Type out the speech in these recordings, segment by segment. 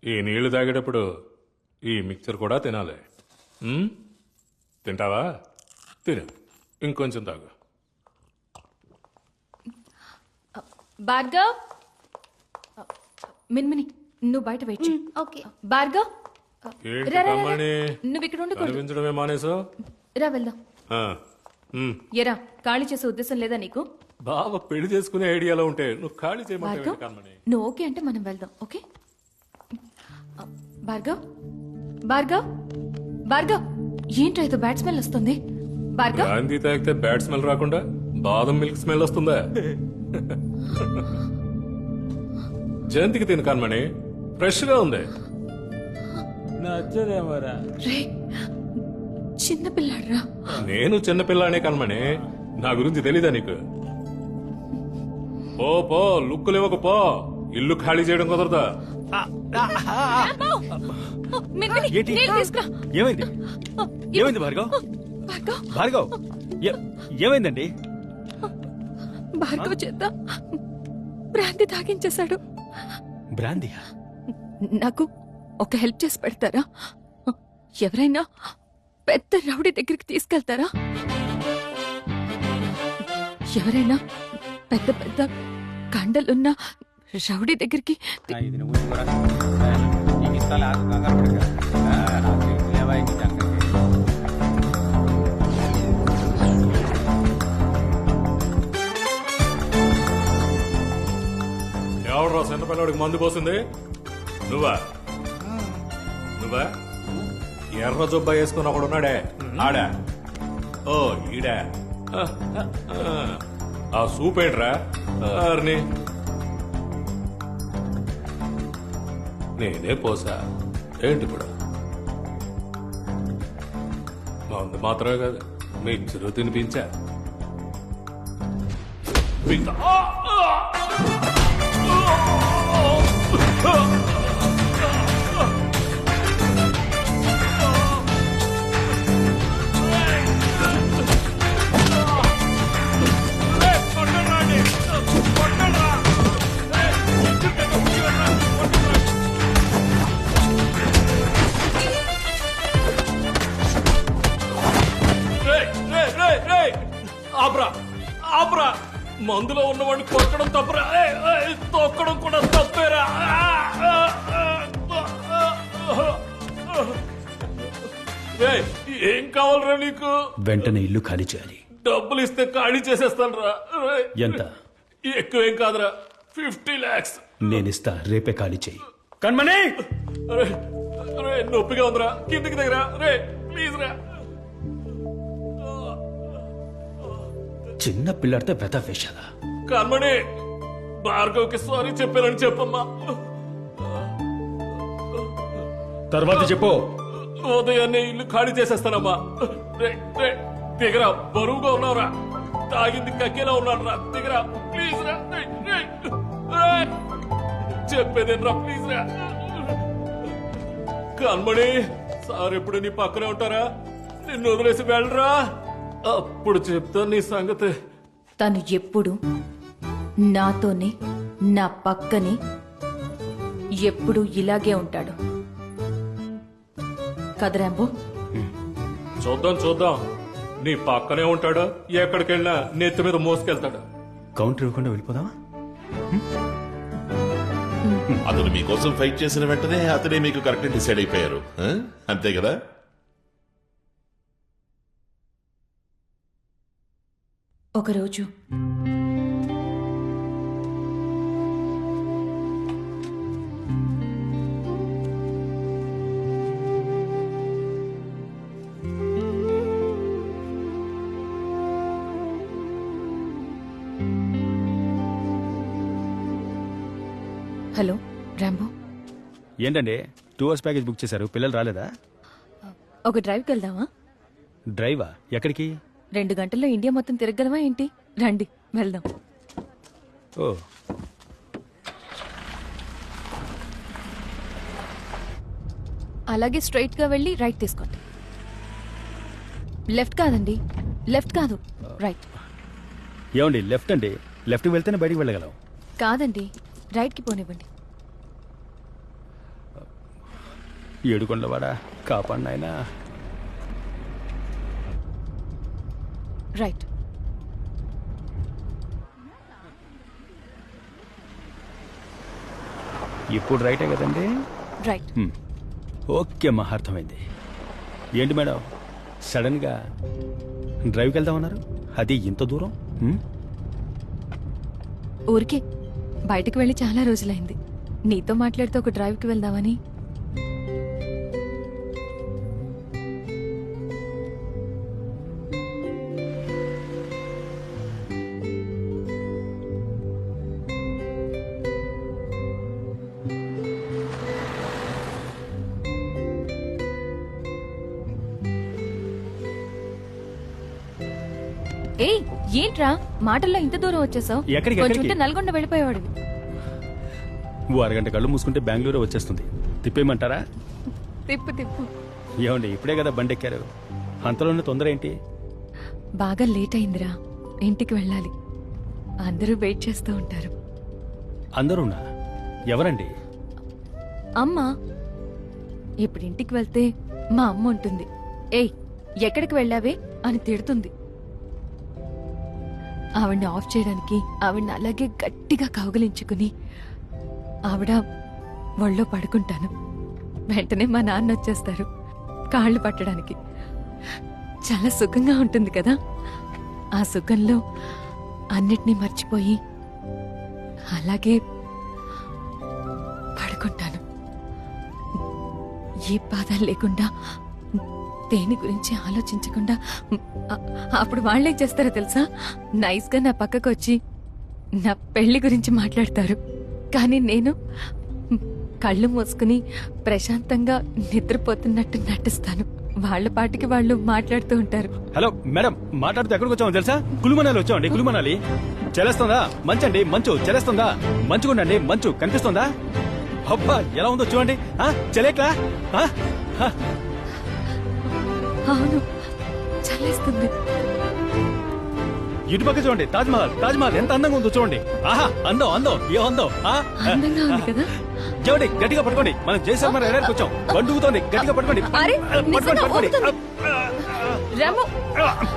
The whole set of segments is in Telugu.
ఈ నీళ్లు తాగేటప్పుడు ఈ మిక్చర్ కూడా తినాలి. తింటావా? తిను, ఇంకొంచెం తాగు. భార్గవ్, మిన్మిని నువ్వు బయట వెయిట్ చెయ్. ఓకే. భార్గవ్, ఏంటి రా, రా, రా. కమ్మని? నువ్వు ఇక్కడ ఉండకూడదు. కనిపించడమే మానేసో? రా వెళ్దాం. ఎరా ఖాళీ చేసే ఉద్దేశం లేదా నీకు? బావ పెళ్లి చేసుకునే ఐడియాలో ఉంటే నువ్వు ఖాళీ చేయమంటే భార్గవ్, కమ్మని. నువ్వు ఓకే అంటే మనం వెళ్దాం. ఓకే భార్గవ్, భార్గవ్, భార్గవ్, ఏంటో ఏదో బ్యాడ్ స్మెల్ వస్తుంది. భార్గవ్, గాంధీ తాగితే బ్యాడ్ స్మెల్ రాకుండా బాదం మిల్క్ స్మెల్ వస్తుందా? జయంతికి తిను కన్మణి, ఫ్రెష్ గా ఉంది. నచ్చదేమోరా. రే చిన్న పిల్లాడ్రా. నేను చిన్నపిల్లానే కన్మణి, నా గురించి తెలీదా నీకు? పో పో, లుక్కులు ఇవ్వకు పో, ఇల్లు ఖాళీ చేయడం కుదరదా? మిన్మిని, ఏంటి? నీళ్ళు తీసుకురా. ఏమైంది? ఏమైంది భార్గవ్? భార్గవ్, భార్గవ్ ఏమైందండి? భార్గవ్ చేత బ్రాంతి తాగించేశాడు. బ్రాందియా? నాకు ఒక హెల్ప్ చేసి పెడతారా? ఎవరైనా పెద్ద రౌడీ దగ్గరికి తీసుకెళ్తారా? ఎవరైనా పెద్ద పెద్ద కండలున్న రౌడీ దగ్గరికి ఇది నువ్వు కూడా. నీకు ఇస్తాలే, ఆగు, కంగారు పడకు. నాకు లేవా ఇంక సంగతి. ఎవడరా చిన్న పిల్లడికి మందు పోసింది? నువ్వా? నువ్వా? ఎర్ర జొబ్బా వేసుకుని ఒకడు ఉన్నాడే, ఆడా? ఓ ఈడా? ఆ సూప్ ఏంట్రా? అర్ని నేనే పోసా ఏంటి ఇప్పుడు? మందు మాత్రమే కాదు, మిక్చరు తినిపించా. ఆబ్రా ఆబ్రా, మందులో ఉన్నవాడిని కొట్టడం తప్పరా? తొక్కడం కూడా తప్పేరా? ఏం కావాలరా నీకు? వెంటనే ఇల్లు ఖాళీ చేయాలి. డబ్బులు ఇస్తే ఖాళీ చేసేస్తాను రా. ఎంత? ఎక్కువేం కాదురా, 50 lakhs. నేనిస్తా, రేపే ఖాళీ చేయి. కన్మణి, నొప్పిగా ఉందిరా, కిందికి దగ్గర రే, ప్లీజ్ రా. చిన్న పిల్లడితో వెత వేషాలా? కన్మణి, భార్గవ్కి సారీ చెప్పానని చెప్పమ్మా. తర్వాత చెప్పు. ఉదయాన్నే ఇల్లు ఖాళీ చేసేస్తానమ్మా. రే రే, దిగరా, బరువుగా ఉన్నావురా, తాగింది కక్కేలా ఉన్నాడు రా, దిగరా ప్లీజ్ రా. చెప్పేదేనరా, ప్లీజ్ రా. కన్మణి, సార్ ఎప్పుడు నీ పక్కనే ఉంటారా? నిన్ను వదిలేసి వెళ్ళరా, అప్పుడు చెప్తా నీ సంగతి. తను ఎప్పుడు నాతోనే, నా పక్కనే ఎప్పుడు ఇలాగే ఉంటాడు కదరాంబో. చూద్దాం చూద్దాం, నీ పక్కనే ఉంటాడు, ఎక్కడికి వెళ్ళినా నెత్తి మీద మోసుకెళ్తాడు. కౌంటర్ ఇవ్వకుండా వెళ్ళిపోదామా? అతను మీకోసం ఫైట్ చేసిన వెంటనే అతనే మీకు కరెక్ట్ డిసైడ్ అయిపోయారు, అంతే కదా? ఒకరోజు హలో రాంబో, ఏంటండి 2 hours ప్యాకేజ్ బుక్ చేశారు, పిల్లలు రాలేదా? ఒక డ్రైవ్కి వెళ్దామా? డ్రైవా? ఎక్కడికి? 2 గంటల్లో ఇండియా మొత్తం తిరగలమా ఏంటి? రండి వెళ్దాం. ఓ, అలాగే స్ట్రైట్ గా వెళ్ళి రైట్ తీసుకోండి. లెఫ్ట్ కాదండి, లెఫ్ట్ కాదు, రైట్. ఏమండి లెఫ్ట్ అండి, లెఫ్ట్కి వెళ్తేనే బయటికి వెళ్ళగలం. కాదండి, రైట్ కి పోనివ్వండి. ఏడుకొండలవాడ కాపాడు నాయనా. రైట్. ఇప్పుడు రైటే కదండి? రైట్. ఓకే అమ్మా, అర్థమైంది. ఏంటి మేడం సడన్గా డ్రైవ్కి వెళ్దామన్నారు? అది ఇంత దూరం? ఊరికే బయటకు వెళ్ళి చాలా రోజులైంది. నీతో మాట్లాడితే ఒక డ్రైవ్కి వెళ్దామని. ఏయ్, ఏంట్రా మాటల్లో ఇంత దూరం వచ్చేసావు? ఎక్కడికి? కొంచెం నల్గొండ వెళ్ళిపోయేవాడివి. ఓ అరగంట కళ్ళు మూసుకుంటే బెంగళూరు వచ్చేస్తుంది. తిప్పేయమంటారా? తిప్పు తిప్పు. ఏమండి ఇప్పుడే కదా బండి ఎక్కారు, అంతలోనే తొందర ఏంటి? బాగా లేట్ అయిందిరా, ఇంటికి వెళ్ళాలి. అందరూ వెయిట్ చేస్తూ ఉంటారు. అందరూనా? ఎవరండి? అమ్మా. ఇప్పుడు ఇంటికి వెళ్తే మా అమ్మ ఉంటుంది. ఏయ్, ఎక్కడికి వెళ్ళావే అని తిడుతుంది. ఆవిడ్ని ఆఫ్ చేయడానికి ఆవిడ్ని అలాగే గట్టిగా కౌగిలించుకుని ఆవిడ ఒళ్ళో పడుకుంటాను. వెంటనే మా నాన్న వచ్చేస్తారు కాళ్ళు పట్టడానికి. చాలా సుఖంగా ఉంటుంది కదా. ఆ సుఖంలో అన్నిటినీ మర్చిపోయి అలాగే పడుకుంటాను. ఏ బాధ లేకుండా, దేని గురించి ఆలోచించకుండా. అప్పుడు వాళ్ళేం చేస్తారో తెలుసా? నైస్గా నా పక్కకు వచ్చి నా పెళ్లి గురించి మాట్లాడతారు. కానీ నేను కళ్ళు మూసుకుని ప్రశాంతంగా నిద్రపోతున్నట్టు నటిస్తాను. వాళ్ళ పాటికి వాళ్ళు మాట్లాడుతూ ఉంటారు. హలో మేడం, మాట్లాడుతూ ఎక్కడికి వచ్చామో తెలుసా? కులుమనాలి వచ్చామండి. కులుమనాలి చలేస్తుందా? మంచండి, మంచు చలేస్తుందా? మంచుకుండండి, మంచు కనిపిస్తుందా? అబ్బా ఎలా ఉందో చూడండి. చలేట్లా? అవును, చల్లేస్తుంది. ఇటు పక్క చూడండి, తాజ్మహల్. తాజ్మహల్ ఎంత అందంగా ఉందో చూడండి. ఆహా, అందం అందం, ఏ అందం. అందంగా ఉంది కదా. చూడండి, గట్టిగా పట్టుకోండి. మనం జయశర్మ ఎడారికి వచ్చాం. బండుగుతోంది, గట్టిగా పట్టుకోండి. అరే, నిజంగా ఊగుతుంది. రాము,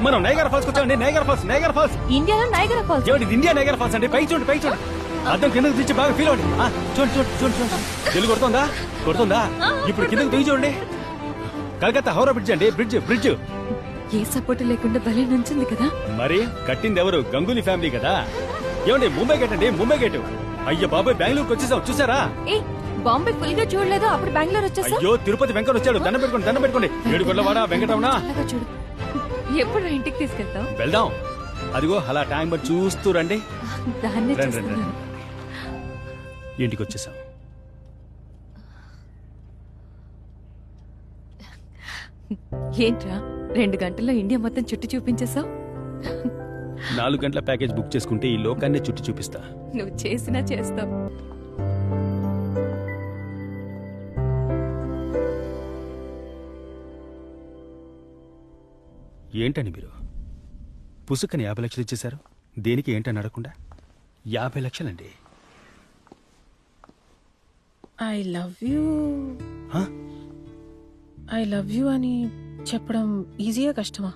మనం నైగరా ఫాల్స్ వచ్చామండి. Niagara Falls, Niagara Falls. ఇండియాలో నైగరా ఫాల్స్. చూడండి, ఇది ఇండియా నైగరా ఫాల్స్ అండి. పైకి చూడండి, పైకి చూడండి. అద్దం కిందకి తెచ్చి బాగా ఫీల్ అవ్వండి. చూడండి చూడండి చూడండి చూడండి. తెలుగు కొడుతుందా? కొడుతుందా? ఇప్పుడు కిందకి దిగి చూడండి. కలకత్తా హౌరా బ్రిడ్జ్ అండి. బ్రిడ్జ్ బ్రిడ్జ్ ఏ సపోర్ట్ లేకుండా భలే నుంచింది కదా. మరి కట్టింది ఎవరు? గంగూలీ ఫ్యామిలీ కదా. ఏమండి ముంబై గేట్ అండి, ముంబై గేట్. అయ్యో బాబాయ్, బెంగళూరుకి వచ్చేసాం, చూసారా? ఏ, బాంబే ఫుల్ గా చూడలేదు, అప్పుడు బెంగళూరు వచ్చేసా. అయ్యో, తిరుపతి వెంకట వచ్చాడు. దండం పెట్టుకోండి, దండం పెట్టుకోండి. ఏడుకొండలవాడ వెంకటరమణ. అలాగా చూడు. ఎప్పుడు ఇంటికి తీసుకెళ్తావు? వెళ్దాం. అదిగో అలా టైం బట్టి చూస్తూ రండి. దాన్నే రండి, రండి, చూస్తున్నాను. ఇంటికి వచ్చేసాం. ఏంట్రా 2 గంటల్లో ఇండియా మొత్తం చుట్టూ చూపించేశావు? 4 గంటల ప్యాకేజ్ బుక్ చేసుకుంటే ఈ లోకాన్ని చుట్టి చూపిస్తా. నువ్వు చేసినా చేస్తావు. ఏంటని మీరు పుసుకని 50 లక్షలు ఇచ్చేశారు? దేనికి ఏంటని అడగకుండా? 50 లక్షలండి. ఐ లవ్ యూ అని చెప్పడం ఈజీగా కష్టమా?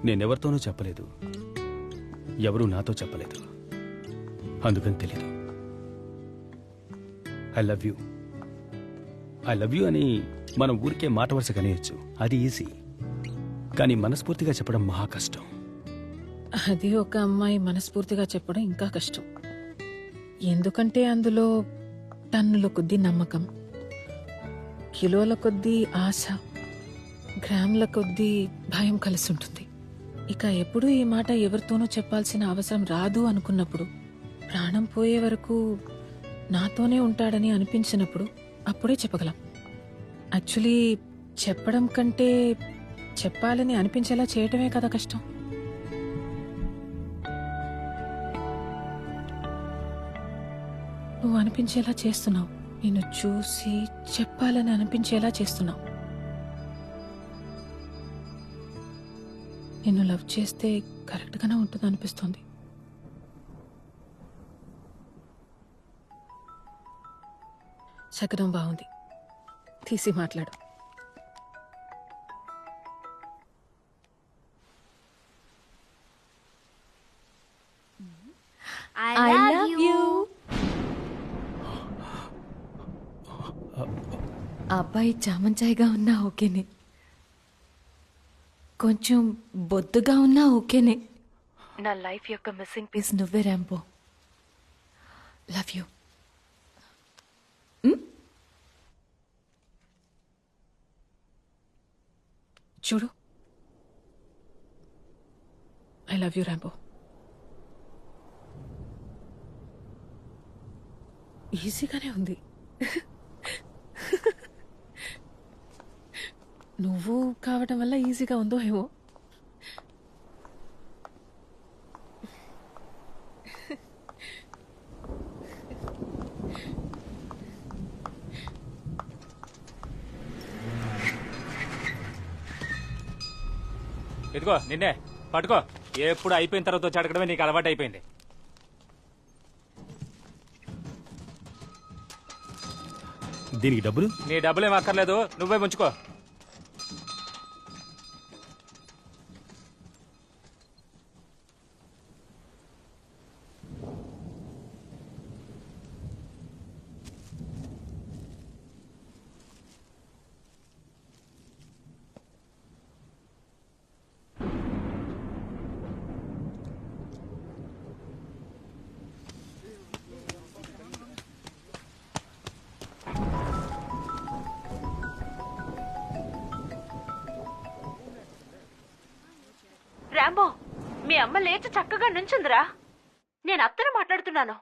నేనెవరితోనూ చెప్పలేదు, ఎవరూ నాతో చెప్పలేదు, అందుకని తెలీదు. I love you, I love you అని మనం ఊరికే మాట వరుస కనేయచ్చు, అది ఈజీ. కానీ మనస్ఫూర్తిగా చెప్పడం మహా కష్టం. అది ఒక అమ్మాయి మనస్ఫూర్తిగా చెప్పడం ఇంకా కష్టం. ఎందుకంటే అందులో టన్నుల కొద్దీ నమ్మకం, కిలోల కొద్దీ ఆశ, గ్రాముల కొద్దీ భయం కలిసి ఉంటుంది. ఇక ఎప్పుడు ఈ మాట ఎవరితోనూ చెప్పాల్సిన అవసరం రాదు అనుకున్నప్పుడు, ప్రాణం పోయే వరకు నాతోనే ఉంటాడని అనిపించినప్పుడు అప్పుడే చెప్పగలం. యాక్చువల్లీ చెప్పడం కంటే చెప్పాలని అనిపించేలా చేయటమే కదా కష్టం. నువ్వు అనిపించేలా చేస్తున్నావు, నిన్ను చూసి చెప్పాలని అనిపించేలా చేస్తున్నావు. నిన్ను లవ్ చేస్తే కరెక్ట్గానే ఉంటుంది అనిపిస్తుంది. శకనం బాగుంది, తీసి మాట్లాడు. I love you. అబ్బాయి చామంచాయిగా ఉన్నా ఓకేనే, కొంచెం బొద్దుగా ఉన్నా ఓకేనే. నా లైఫ్ యొక్క మిస్సింగ్ పీస్ నువ్వే రాంబో. Love you. చూడు, ఐ లవ్ యూ రాంబో. ఈజీగానే ఉంది. నువ్వు కావటం వల్ల ఈజీగా ఉందో ఏమో. ఇదిగో నిన్నే పట్టుకో. ఎప్పుడు అయిపోయిన తర్వాత వచ్చి అడగడమే నీకు అలవాటు అయిపోయింది. దీనికి డబ్బులు? నీ డబ్బులేం అక్కర్లేదు, నువ్వే ఉంచుకో. రాంబో, మీ అమ్మ లేచి చక్కగా నుంచుందిరా. నేను అత్తను మాట్లాడుతున్నాను.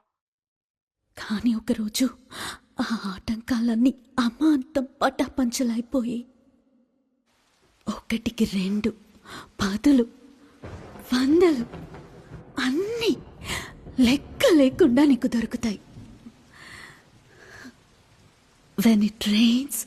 కానీ ఒకరోజు ఆ ఆటంకాలన్నీ అమాంతం పటాపంచలైపోయి 1కి 2, 10, 100 అన్నీ లెక్క లేకుండా నీకు దొరుకుతాయి. When it rains,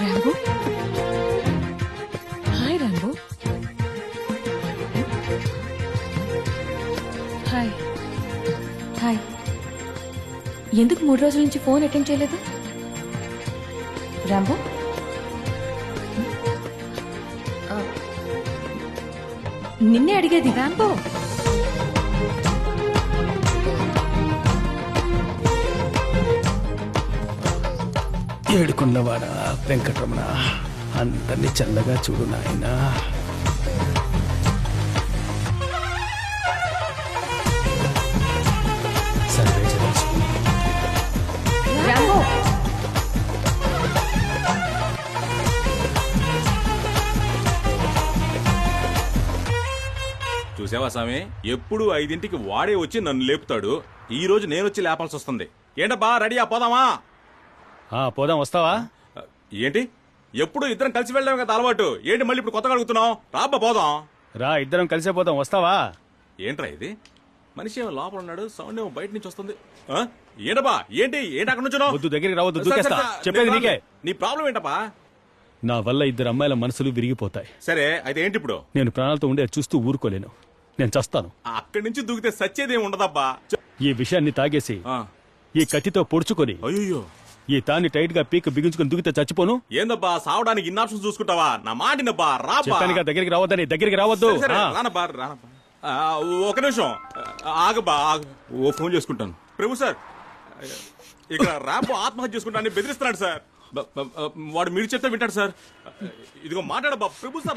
Rambo, hi Rambo. Hi. Hi. ఎందుకు 3 రోజుల నుంచి ఫోన్ అటెండ్ చేయలేదు? రాంబో, నిన్నే అడిగేది. రాంబో, ఏడుకున్నవాడ వెంకటరమణ, అందరినీ చల్లగా చూడు నాయనా. సరే రాంబో. చూసావా స్వామి, ఎప్పుడు 5ంటికి వాడే వచ్చి నన్ను లేపుతాడు. ఈ రోజు నేను వచ్చి లేపాల్సి వస్తుంది. ఏంటబ్బా, రెడీయా, పోదామా? పోదాం, వస్తావా? ఏంటి, ఎప్పుడు ఇద్దరం కలిసి వెళ్ళాం కదా అలవాటు. ఏంటి మళ్ళీ ఇప్పుడు కొత్తగా అడుగుతున్నావు? రాబ్బా పోదాం. రా, ఇద్దరం కలిసే పోదాం, వస్తావా? ఏంట్రా ఇది, మనిషి ఏమో లోపల ఉన్నాడు, సౌండ్ ఏమో బయట నుంచి వస్తుంది. ఆ? ఏంటబ్బా, ఏంటి అక్కడ నుంచి వద్దు, దగ్గరికి రావద్దు, దూకేస్తా. చెప్పేది నీకే. నీ ప్రాబ్లం ఏంటబ్బా? నా వల్ల 2 అమ్మాయిల మనసులు విరిగిపోతాయి. సరే అయితే ఏంటి ఇప్పుడు? నేను ప్రాణాలతో ఉండే చూస్తూ ఊరుకోలేను. నేను చస్తాను. అక్కడి నుంచి దూకితే సచ్చేదేం ఉండదబ్బా. ఈ విషయాన్ని తాగేసి ఈ కత్తితో పొడుచుకొని అయ్యో, ఈ తాన్ని టైట్ గా పీక్ బిగించుకొని దూకితే చచ్చిపోను. ఏందబ్బా, సావడానికి ఇన్ని ఆప్షన్స్ చూసుకుంటావా? నా మాటినబ్బా, రాబ్బా. చెప్పానుగా, దగ్గరికి రావద్దని. దగ్గరికి రావద్దు. సరే, సరే, రానబ్బా. ఒక నిమిషం ఆగబ్బా, ఓ ఫోన్ చేసుకుంటాను. ప్రభు సార్, ఇక్కడ ర్యాంబో ఆత్మహత్య చేసుకుంటానని బెదిరిస్తున్నాడు సార్. వాడు మీరు చెప్తే వింటాడు సార్. ఇదిగో మాట్లాడబ్బా ప్రభు సార్.